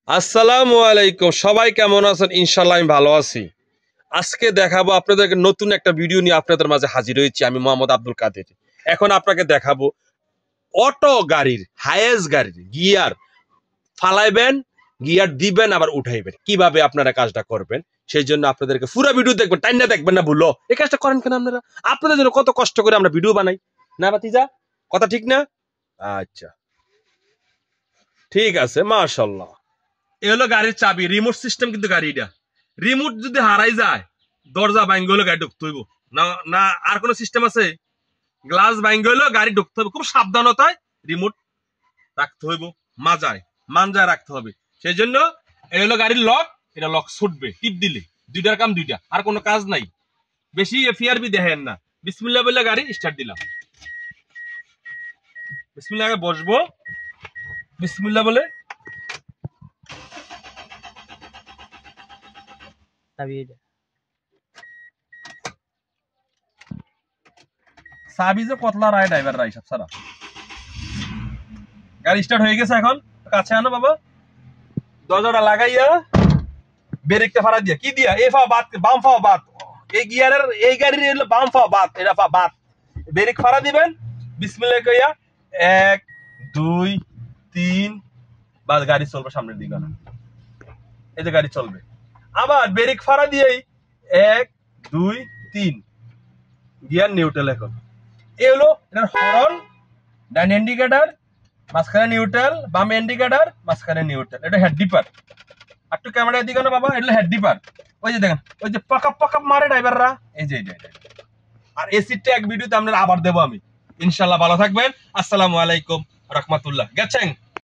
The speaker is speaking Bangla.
আসসালামু আলাইকুম, সবাই কেমন আছেন? ইনশাল্লাহ আমি ভালো আছি। আজকে দেখাবো আপনাদেরকে নতুন একটা ভিডিও নিয়ে আপনাদের মাঝে হাজির হয়েছি। আমি মোহাম্মদ আব্দুল কাদের। এখন আপনাকে দেখাবো অটো গাড়ির, হাইয়েস্ট গাড়ির গিয়ার ফালাইবেন, গিয়ার দিবেন, আবার উঠাইবেন, কিভাবে আপনারা কাজটা করবেন। সেই জন্য আপনাদেরকে পুরো ভিডিও দেখবেন, টাইনা দেখবেন না, ভুলো এই কাজটা করেন কেন আপনারা? আপনাদের জন্য কত কষ্ট করে আমরা ভিডিও বানাই না ভাতিজা, কথা ঠিক না? আচ্ছা, ঠিক আছে, মাশাআল্লাহ। এ হলো গাড়ির চাবি, রিমোট সিস্টেম কিন্তু গাড়িটা। রিমোট যদি হারাই যায়, দরজা ভাঙ্গ হলো গাড়ি ঢুকতে হইব না। না আর কোনো সিস্টেম আছে? গ্লাস ভাঙ্গ হলো গাড়ি ঢুকতে হবে, খুব সাবধানতায় রিমোট রাখতে হইব, মানজায় রাখতে হবে। সেই জন্য এই হলো গাড়ির লক, এটা লক ছুটবে টিপ দিলে, দুইটার কাম দুইটা, আর কোনো কাজ নাই। বেশি এফিআরবি দেখেন না। বিসমিল্লাহ বলে গাড়ি স্টার্ট দিলাম, বিসমিল্লাহ আগে বসবো, বিসমিল্লাহ বলে সাবি যে কতলা রায় ড্রাইভার রাই সব সারা। গাড়ি স্টার্ট হয়ে গেছে, এখন কাছে আনো বাবা, দরজাটা লাগাইয়া ব্রেকটা ফাড়া দিয়া, কি দিয়া, এ ফা বাত বাম ফা বাত, এই গিয়ারের এই গাড়ির হলো বাম ফা বাত, এটা ফা বাত, ব্রেক ফাড়া দিবেন, বিসমিল্লাহ কইয়া 1 2 3, বাস গাড়ি চলবে সামনের দিকে না, এই যে গাড়ি চলবে। আবার ব্রেক ফাড়া দিয়েই 1 2 3, গিয়ার নিউট্রাল। এখন এই হলো এটার হর্ন, ডান ইন্ডিকেটর, মাঝখানে নিউট্রাল, বামে ইন্ডিকেটর, মাঝখানে নিউট্রাল। এটা হেড ডিপার, একটু ক্যামেরার দিকে না বাবা, এটা হেড ডিপার। ওই যে দেখেন, ওই যে পাকাপ পাকাপ মারে ড্রাইভাররা, এই যে এটা। আর এই সিটটা এক ভিডিওতে আপনারা আবার দেবো আমি, ইনশাল্লাহ। ভালো থাকবেন, আসসালামু আলাইকুম রাহমাতুল্লাহ। গেছেন।